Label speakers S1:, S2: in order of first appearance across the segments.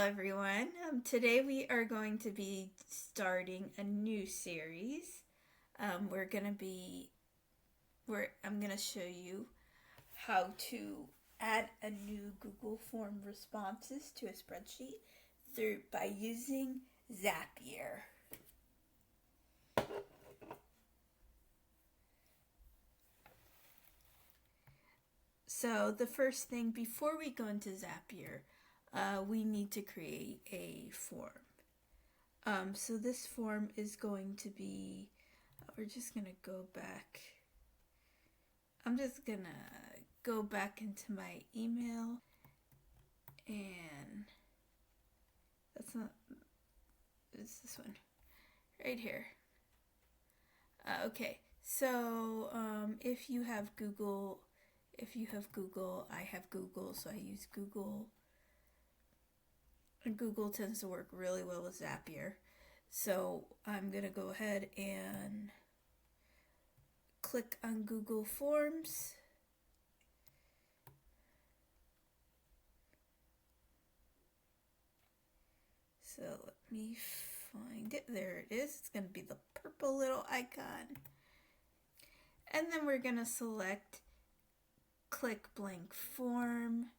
S1: everyone. Today we are going to be starting a new series. We're gonna be, I'm gonna show you how to add a new Google form responses to a spreadsheet by using Zapier. So the first thing before we go into Zapier, we need to create a form. So this form is going to be, we're just going to go back. I'm just going to go back into my email, and that's not, it's this one right here. Okay, so if you have Google, I have Google, so I use Google. And Google tends to work really well with Zapier. So I'm going to go ahead and click on Google Forms. So let me find it. There it is. It's going to be the purple little icon. And then we're going to select click blank form.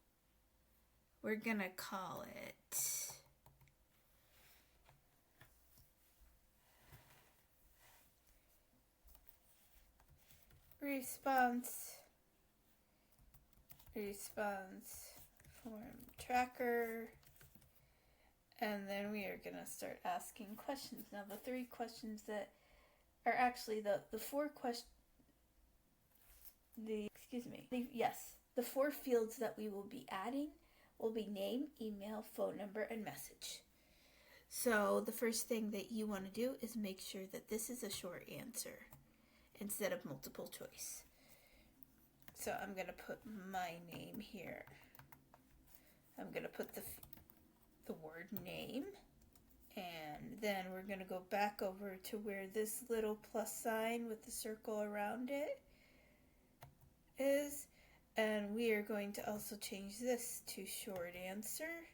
S1: We're going to call it response form tracker, and then we are going to start asking questions. Now the three questions that are actually the four questions, the four fields that we will be adding will be name, email, phone number, and message. So the first thing that you want to do is make sure that this is a short answer instead of multiple choice. So I'm going to put my name here. I'm going to put the word name, and then we're going to go back over to where this little plus sign with the circle around it is, and we are going to also change this to short answer.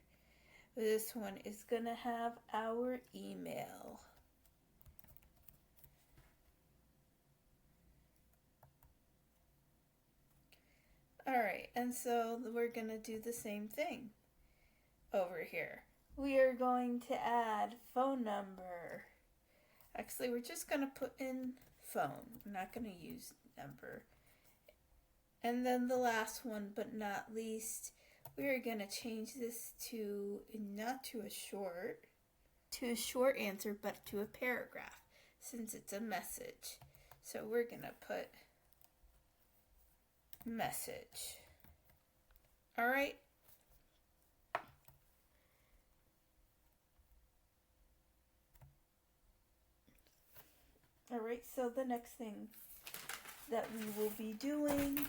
S1: This one is going to have our email. Alright, and so we're going to do the same thing over here. We are going to add phone number. Actually, we're just going to put in phone. We're not going to use number. And then the last one, but not least, we are going to change this to not to a short answer, but to a paragraph, since it's a message. So we're going to put message. All right. All right, so the next thing that we will be doing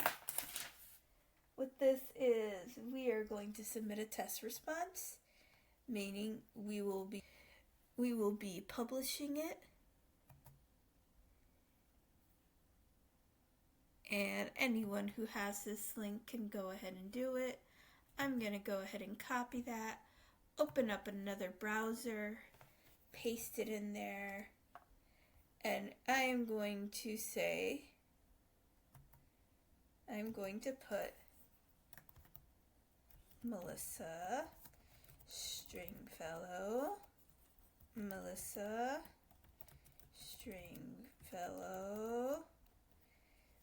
S1: with this is we are going to submit a test response, meaning we will be publishing it, and anyone who has this link can go ahead and do it. I'm going to go ahead and copy that, open up another browser, paste it in there, and I'm going to put Melissa Stringfellow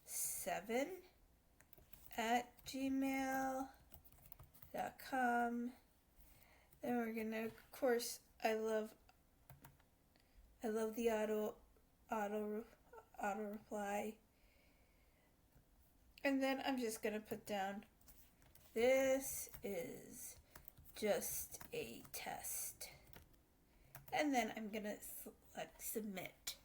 S1: 7 at gmail.com. Then we're gonna, of course, I love the auto reply. And then I'm just gonna put down, this is just a test. And then I'm gonna select submit.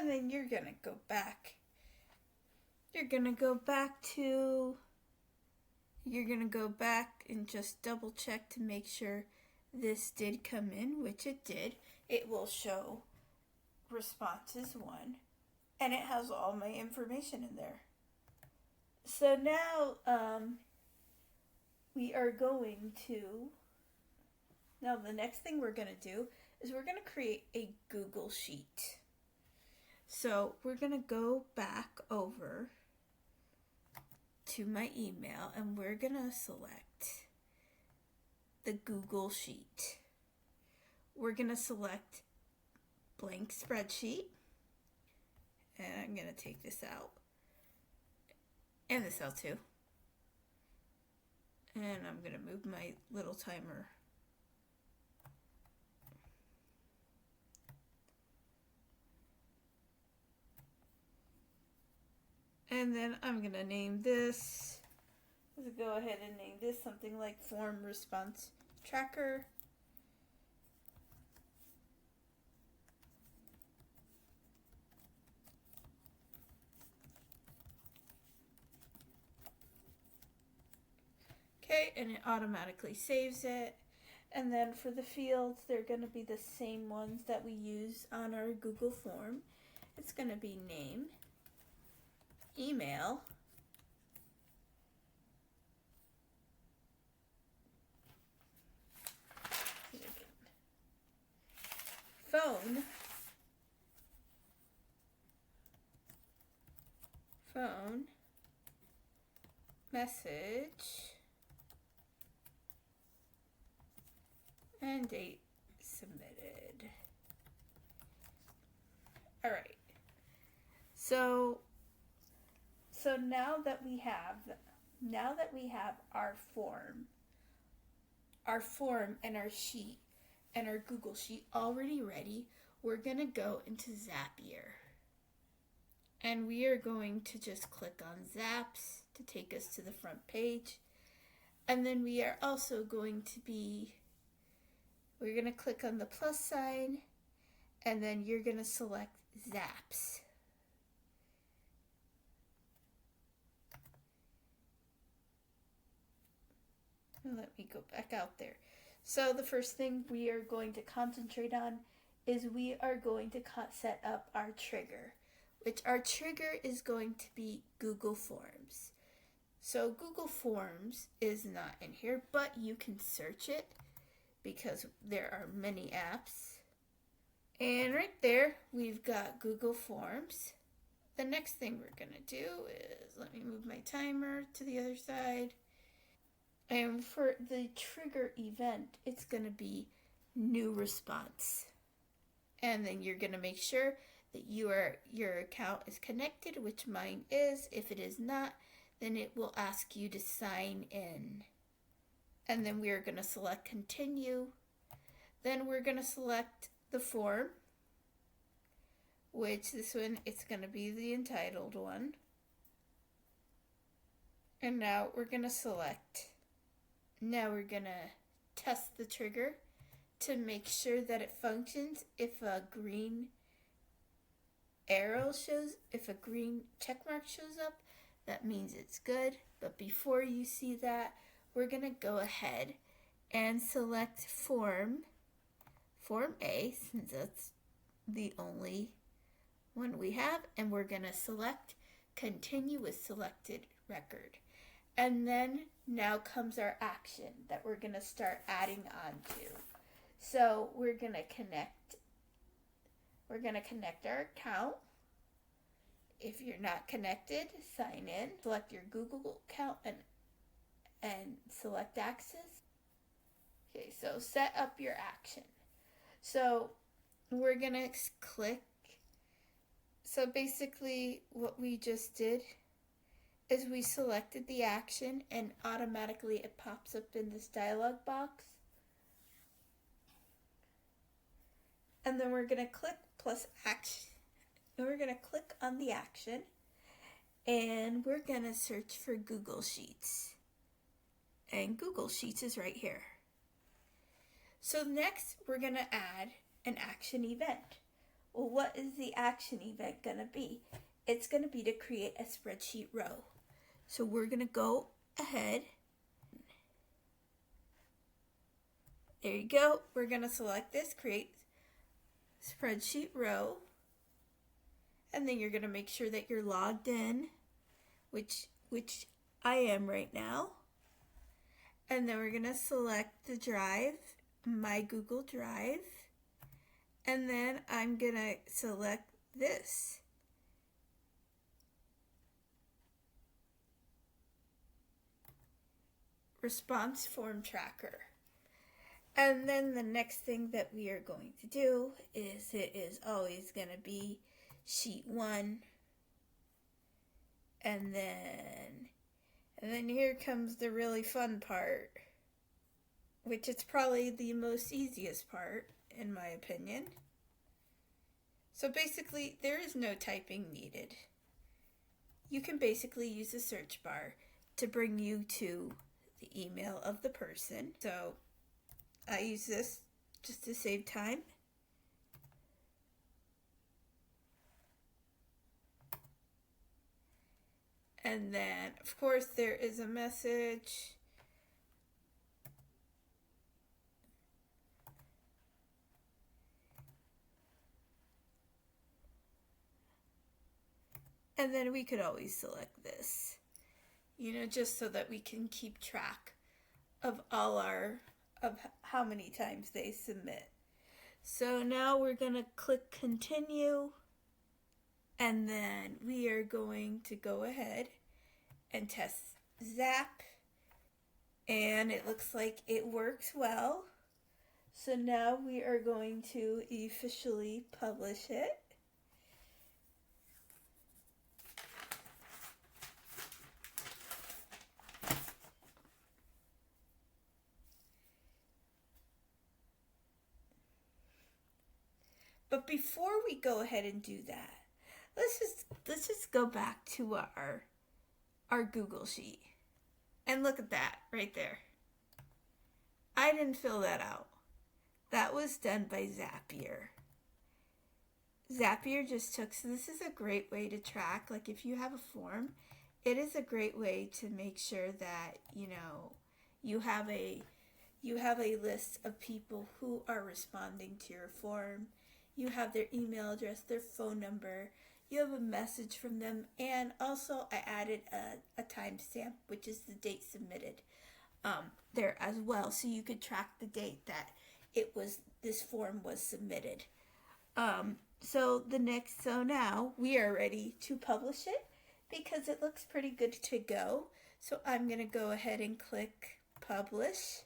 S1: And then you're going to go back you're going to go back and just double check to make sure this did come in, which it did. It will show responses 1, and it has all my information in there. So now the next thing we're going to do is we're going to create a Google Sheet. So we're going to go back over to my email and we're going to select the Google Sheet. We're going to select blank spreadsheet, and I'm going to take this out and this out too. And I'm going to move my little timer. And then I'm going to name this, let's go ahead and name this something like Form Response Tracker. Okay, and it automatically saves it. And then for the fields, they're going to be the same ones that we use on our Google form. It's going to be name, email, phone, message, and date submitted. All right. So now that we have our form and our sheet and our Google Sheet already ready, we're going to go into Zapier. And we are going to just click on Zaps to take us to the front page. And then we are also going to we're going to click on the plus sign, and then you're going to select Zaps. Let me go back out there. So the first thing we are going to concentrate on is we are going to set up our trigger, which our trigger is going to be Google Forms. So Google Forms is not in here, but you can search it because there are many apps. And right there, we've got Google Forms. The next thing we're going to do is, let me move my timer to the other side. And for the trigger event, it's going to be new response. And then you're going to make sure that your account is connected, which mine is. If it is not, then it will ask you to sign in. And then we are going to select continue. Then we're going to select the form, which this one, it's going to be the entitled one. And now we're going to select. Now we're going to test the trigger to make sure that it functions. If a green if a green check mark shows up, that means it's good. But before you see that, we're going to go ahead and select Form A, since that's the only one we have, and we're going to select Continue with Selected Record. And then now comes our action that we're going to start adding on to. So we're going to connect our account. If you're not connected, sign in. Select your Google account and select access. Okay, so set up your action. So we're going to click. So basically what we just did is we selected the action, and automatically it pops up in this dialog box. And then we're going to click plus action. And we're going to click on the action, and we're going to search for Google Sheets. And Google Sheets is right here. So next we're going to add an action event. Well, what is the action event going to be? it's going to be to create a spreadsheet row. So we're going to go ahead. There you go. We're going to select this, create spreadsheet row. And then you're going to make sure that you're logged in, which I am right now. And then we're going to select the drive, my Google Drive. And then I'm going to select this. Response form tracker. And then the next thing that we are going to do is it is always going to be sheet 1. And then here comes the really fun part, which is probably the most easiest part in my opinion. So basically there is no typing needed. You can basically use the search bar to bring you to the email of the person. So I use this just to save time. And then, of course, there is a message. And then we could always select this, just so that we can keep track of of how many times they submit. So now we're going to click continue. And then we are going to go ahead and test Zap. And it looks like it works well. So now we are going to officially publish it. But before we go ahead and do that, let's just go back to our Google Sheet. And look at that right there. I didn't fill that out. That was done by Zapier. Zapier just took, so this is a great way to track, like if you have a form, it is a great way to make sure that, you have a list of people who are responding to your form. You have their email address, their phone number, you have a message from them, and also I added a timestamp, which is the date submitted there as well, so you could track the date that this form was submitted. So now we are ready to publish it because it looks pretty good to go. So I'm going to go ahead and click publish.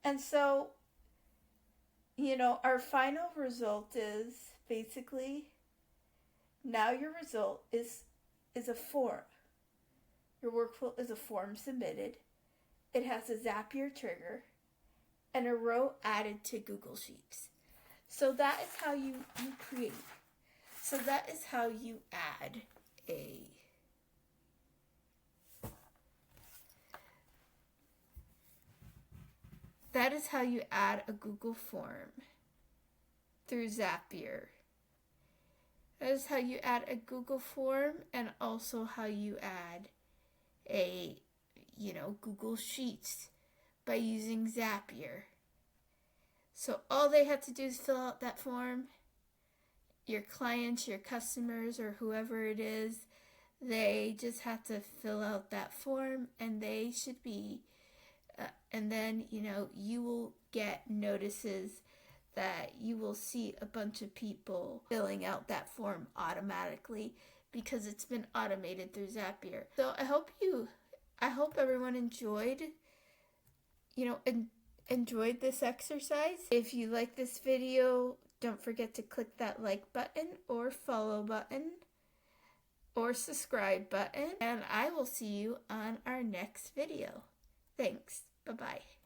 S1: And so, our final result is basically now your result is a form. Your workflow is a form submitted. It has a Zapier trigger and a row added to Google Sheets. So that is how you create. So that is how you add That is how you add a Google form through Zapier. That is how you add a Google form and also how you add a, Google Sheets by using Zapier. So all they have to do is fill out that form. Your clients, your customers, or whoever it is, they just have to fill out that form and they should be and then, you will get notices that you will see a bunch of people filling out that form automatically because it's been automated through Zapier. So I hope everyone enjoyed this exercise. If you like this video, don't forget to click that like button or follow button or subscribe button, and I will see you on our next video. Thanks. Bye-bye.